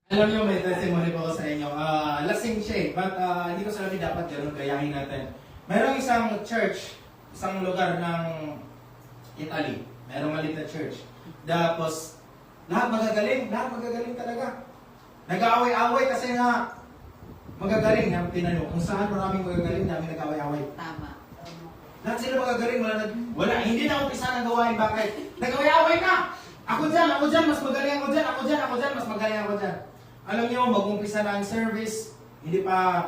Alam niyo, may testimony po ako sa inyo. Lasing siya eh, but hindi ko sabi dapat gano'n, gayahin natin. Mayroong isang church, isang lugar ng Italy. Mayroong maliit na church. Tapos, lahat magagaling talaga. Nag-aaway-aaway kasi nga, magagaling. Tinan nyo, kung saan maraming magagaling, namin nag-aaway-aaway. Tama. Lahat sila magagaling, wala, hindi na umpisa ng gawain. Bakit? Nag-aaway-aaway ka! Ako dyan, mas magaling ako dyan, ako dyan, mas magaling ako dyan. Alam niyo, mag-umpisa na ang service, hindi pa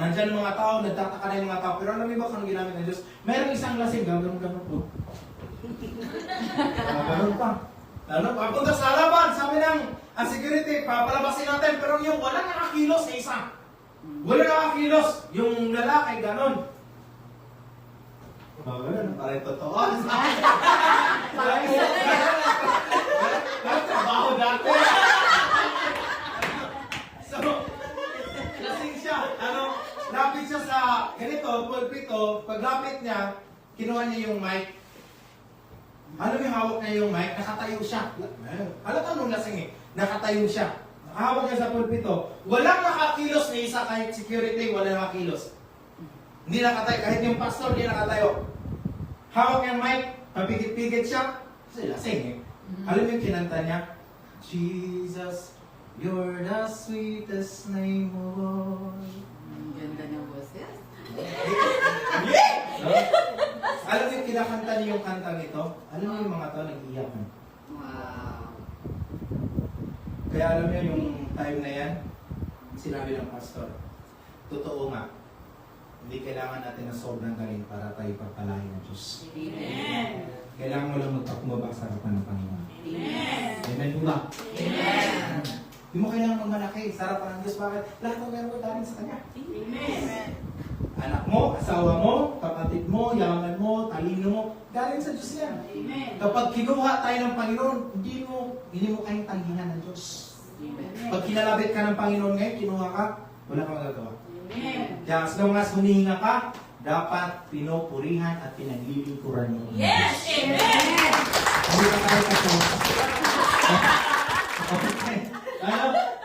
nandyan ang mga tao, nagtataka na yung mga tao. Pero alam niyo ba kung ginamit ng Diyos? Mayroong isang lasing, gano'n po. Gano'n pa. Papunta sa harapan, sabi ng security, papalabasin natin. Pero yung walang nakakilos na isa. Walang nakakilos. Yung lalaki, gano'n. Gano'n, parang totoo. Parang trabaho dati. So, lasing siya. Lapit siya sa ganito, pulpito. Paglapit niya, kinuha niya yung mic. Alam mo, hawak niya yung mic, nakatayo siya. Alam ka nung lasing eh, nakatayo siya. Hawak niya sa pulpito. Walang nakakilos na isa, kahit security, walang nakakilos. Hindi nakatayo, kahit yung pastor, hindi nakatayo. Hawak niya yung mic, papigit-pigit siya. Kasi lasing eh. Alam mo yung kinanta niya? Jesus, you're the sweetest name of all. Ang ganda ng boses. Alam mo yung kinakanta niya yung kantang ito? Alam mo yung mga tao nag-iyak mo? Wow. Kaya alam mo yung time na yan, sinabi ng pastor, totoo nga, hindi kailangan natin ng sobrang galing para tayo pagpalain ng Diyos. Amen. Kailangan mo lang magpakumaba sa harapan ng Panginoon. Amen. Amen po ba? Amen. Hindi mo kailangan magmalaki sa harapan ng Diyos. Bakit? Lahat ng meron mo galing sa Kanya. Amen. Anak mo, asawa mo, kapatid mo, yaman mo, talino mo, galing sa Diyos yan. Amen. Kapag kinuha tayo ng Panginoon, hindi mo kayong tanggihan ng Diyos. Amen. Pag kinalabit ka ng Panginoon ngayon, kinuha ka, wala kang magagawa. Amen. Kaya as long as humihinga ka, dapat pinupurihan at pinaglilingkuran mo. ang Yes! Diyos. Amen! Hindi ka tayo kasi. Okay.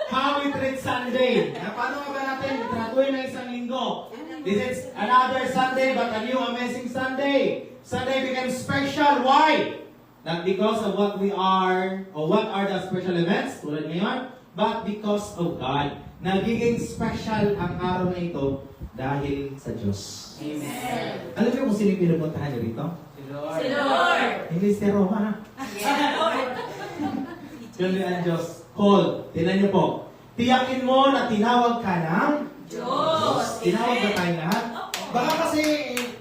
How we treat Sunday. Paano nga ba natin tratuhin ng isang linggo? This is another Sunday, but a new amazing Sunday. Sunday became special. Why? Not because of what we are, or what are the special events, tulad ngayon, but because of God. Nagiging special ang araw na ito dahil sa Diyos. Amen. Alam niyo kung sino yung pinupuntahan niyo dito? Si Lord! Hindi si Roma. Yes, Lord! Yun ang Diyos. Call. Tingnan niyo po. Tiyakin mo na tinawag ka ng Diyos! Tinawag ba tayo lahat? Baka kasi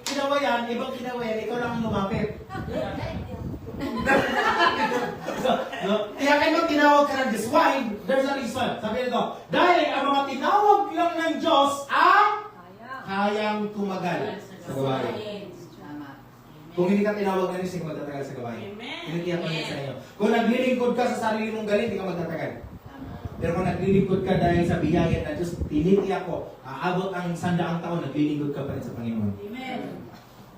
kinawayan, ibang kinawayan, ikaw lang ang lumapit. No? Tiyakin mo tinawag ka ng Diyos. Why? There's a reason. Sabi nito, dahil ang mga tinawag lang ng Diyos ang kayang tumagal sa gawain. Tama. Kung hindi ka tinawag ng Diyos, hindi ka magtatagal sa gawain. Amen. Tinitiyak ko yun sa inyo. Kung naglilingkod ka sa sarili mong galing, hindi ka magtatagal. Tama. Pero kung naglilingkod ka dahil sa biyaya ng Diyos, tinitiyak ko, aabot ang 100 taon, naglilingkod ka pa rin sa Panginoon. Amen.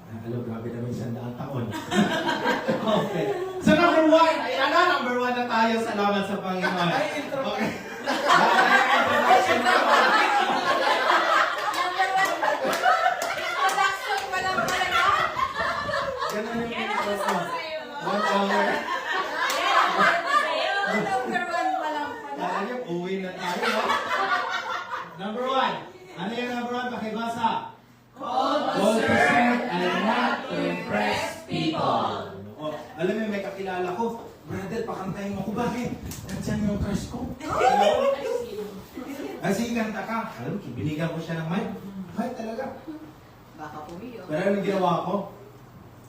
Alam, grabe naman 100 taon. Okay. So number 1, ayan na, number 1 na tayo. Salamat sa Panginoon. Okay. Introduction na ba? Introduction pa lang talaga. Ganun yung introduction. 1 Yes, hour. number 1 pa lang pala. Kaya niyo, uwi na tayo. Ha? Number 1. Ano yung number 1? Pakibasa. Call All to serve and not to impress people. Oh, alam mo, may kakilala ko, brother, pakantayin mo ko. Bakit? Nandiyan yung crush ko. Kasi kanta ka. Alam mo, binigyan ko siya ng mic. Mic talaga. Baka pumiyo. Pero ano yung ginawa ko?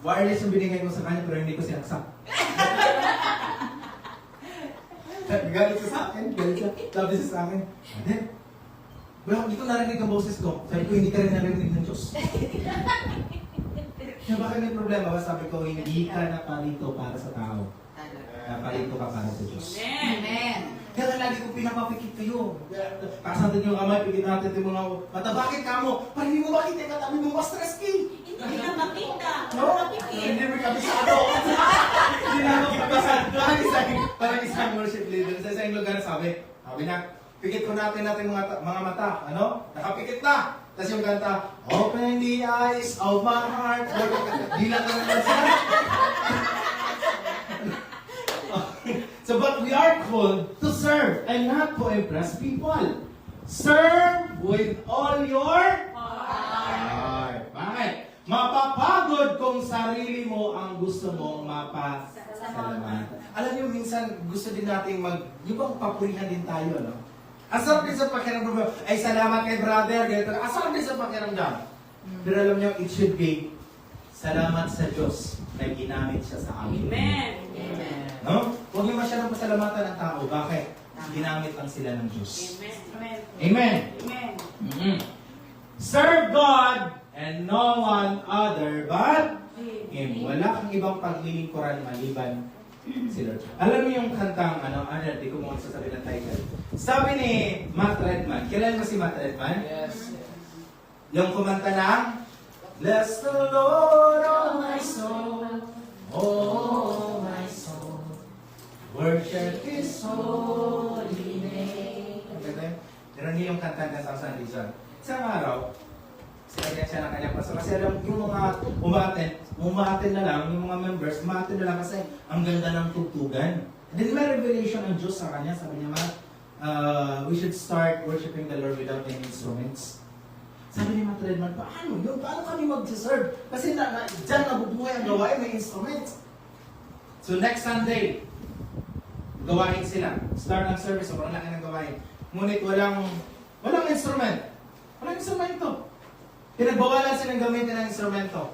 Wireless yung binigay ko sa kanya, pero hindi ko sinaksak. Galit siya sa akin. Sabi siya sa akin, brother, wala, hindi ko narinig ang boses ko. Sabi ko, hindi ka rin narinig ng Diyos. Kaya bakit may problema ba? Sabi ko, hindi ka napalito para sa tao. Napalito ka para sa Diyos. Amen. Kaya lagi ko pinapapikit kayo. Kasantin yung kamay, pikit natin yung mga mata. Bakit ka mo? Parang hindi mo makita yung katabi mo, ma-stress ka. Hindi ka makita. No? Hindi mo kabisado. Hindi na ako kabisado. Parang isang worship leader sa isang lugar sabi, Sabi na, pikit ko natin mga mata. Ano? Nakapikit na. Tapos yung kanta, open the eyes of my heart. Dila ka naman siya. So, but we are called to serve and not to impress people. Serve with all your heart. Bakit? Mapapagod kung sarili mo ang gusto mong mapasalamatan. Alam niyo, minsan gusto din natin yung bang papurihan din tayo, no? Asarap din sa pakiramdam. Ay, salamat kay brother. Ganito. Asarap din sa pakiramdam. Pero alam niyo, it should be salamat sa Diyos na ginamit siya sa amin. Amen. No? Huwag niyo masyadong pasalamatan ng tao. Bakit? Ginamit lang sila ng Diyos. Amen. Amen. Amen. Mhm. Serve God and no one other but Him. Wala kang ibang paglilingkuran maliban si Lord. Alam mo yung kantang, di ko mo sasabi ng title. Sabi ni Matt Redman, kilala mo si Matt Redman? Yes. Yung kumanta ng Bless the Lord, oh my soul, oh my soul, worship His holy name. Ang ganda yun. Pero niya yung kanta ng Thousand Reasons. Isang araw, sinagyan siya ng kanyang pastor. Kasi alam, yung mga umaten na lang, yung mga members, umaten na lang kasi ang ganda ng tugtugan. And then may revelation ng Diyos sa kanya. Sabi niya, we should start worshiping the Lord without any instruments. Sabi ni Matt Redman, paano yun? Paano kami mag-serve? Kasi dyan nabubuhay ang gawain, may instruments. So next Sunday, gawain sila. Start ng service, sobrang laki ng gawain. Ngunit walang instrument. Walang instrumento. Pinagbawalan silang gamitin ng instrumento.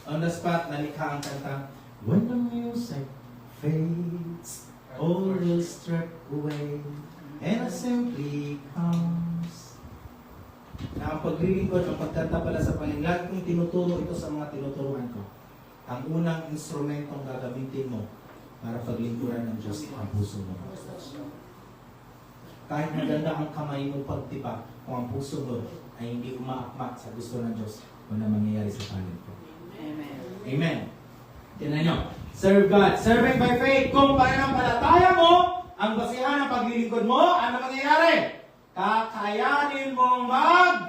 On the spot, nalikha ang kanta. When the music fades, all will strip away, and simply comes. Na ang paglilingkod, ang pagkanta pala sa Panginoon, lagi kong tinuturo ito sa mga tinuturuan ko. Ang unang instrumentong gagamitin mo para paglingkuran ng Diyos ang puso mo. Kahit maganda ang kamay mo pagtipa, kung ang puso mo ay hindi umaakmak sa gusto ng Diyos, wala mangyayari sa talent ko. Amen. Amen. Tingnan nyo. Serve God. Serving by faith. Kung pananampalataya mo, ang basihan ng paglilingkod mo, ano mangyayari? Kakayanin mong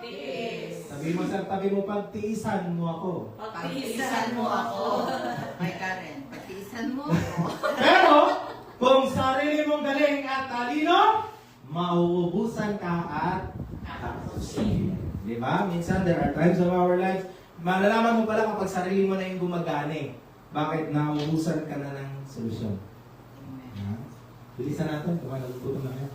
Tiis. Sabi mo sa tabi mo, pagtiisan mo ako. Pagtiisan mo ako. May Karen, pagtiisan mo ako. Pero, kung sarili mong galing at talino, mauubusan ka at tapusin. Di ba? Minsan, there are times of our lives, malalaman mo pala kapag sarili mo na yung gumagani. Bakit? Nauubusan ka na ng solusyon. Bilisan natin, kung nagugutom na kayo.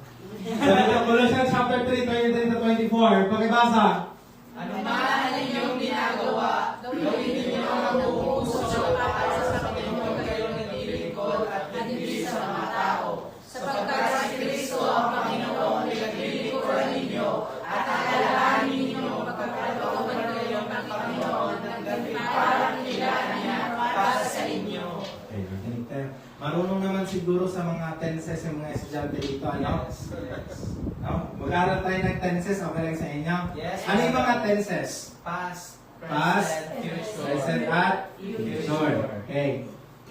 Sabi ng Colossians chapter 3, 23-24, pakibasa. Ano man ang inyong ginagawa, gawin ninyo ang buong puso para sa Panginoon kayo naglilingkod at hindi sa mga tao. Sapagkat si Kristo ang Panginoon ay naglilingkuran ninyo at alalahanin ninyo magpapalooban kayo ng Panginoon ng gantimpalang kailangan niya para sa inyo. Okay, makinig tayo. Marunong naman siguro sa mga tenses yung mga estudyante dito, ano? No? Mag-aaral tayo ng tenses, okay lang sa inyo? Yes. Ano yung mga tenses? Past, Past, present, at future. future. Okay.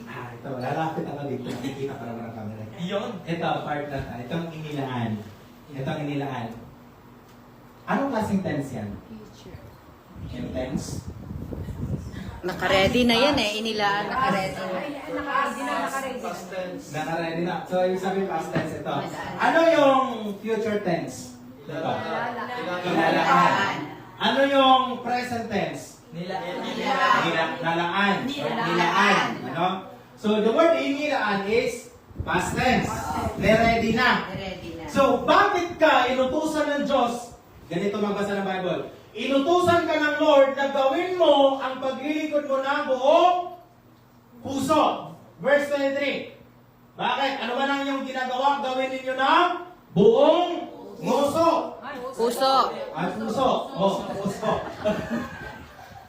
Ito, lalapit ako dito. Nakikita ko naman ang camera. Iyon. Ito, part na tayo. Itong inilaan. Itong inilaan. Anong klaseng tense yan? Yung tense? Naka-ready na yan eh. Inilaan, naka-ready na. Past tense. Naka-ready na. So, yung sabi past tense ito. Ano yung future tense? Ito. Nilalaan. Ano yung present tense? Nilaan. Nilaan. Ano? So, the word inilaan is past tense. Ready na. Ready na. So, bakit ka inutusan ng Diyos? Ganito magbasa ng Bible. Inutusan ka ng Lord na gawin mo ang paglilingkod mo ng buong puso. Verse 23. Bakit? Ano ba nang yung ginagawa? Gawin ninyo ng buong puso. Puso. Ay, puso. Oh, puso.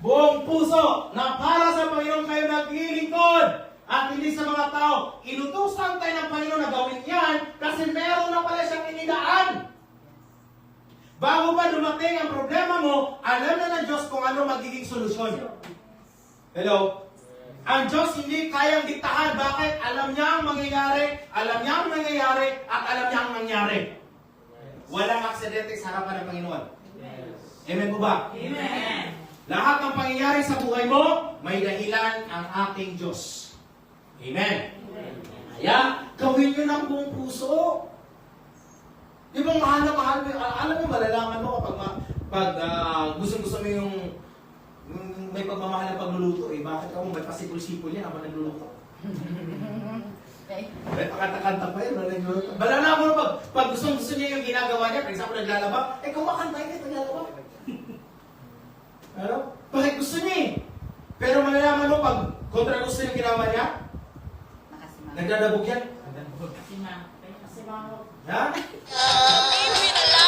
Buong puso na para sa Panginoon kayo naglilingkod at hindi sa mga tao. Inutusan tayo ng Panginoon na gawin yan kasi meron na pala siyang inilaan. Bago pa dumating ang problema mo, alam na ng Diyos kung ano magiging solusyon. Hello? Ang Diyos hindi kayang diktahan. Bakit? Alam niya ang mangyayari, at alam niya ang nangyari. walang aksidente sa harapan ng Panginoon. Amen po ba? Amen. Lahat ng pangyayari sa buhay mo, may dahilan ang ating Diyos. Amen. Kaya, gawin nyo ng buong puso. Di ba mahal na mahal mo? Alam mo, malalaman mo kapag gusto mo yung may pagmamahal ng pagluluto. Eh, bakit ako may pasipul-sipul yan habang nagluluto? May pakanta-kanta pa yun. Malalaman mo pag gusto niya yung ginagawa niya, for example, naglalaba, eh kumakanta yun, naglalaba. Ano? Bakit gusto niya eh? Pero malalaman mo pag kontra gusto yung ginawa niya, Nakasimama. nagdadabog yan. Kasi ma. Ha? Leave me alone.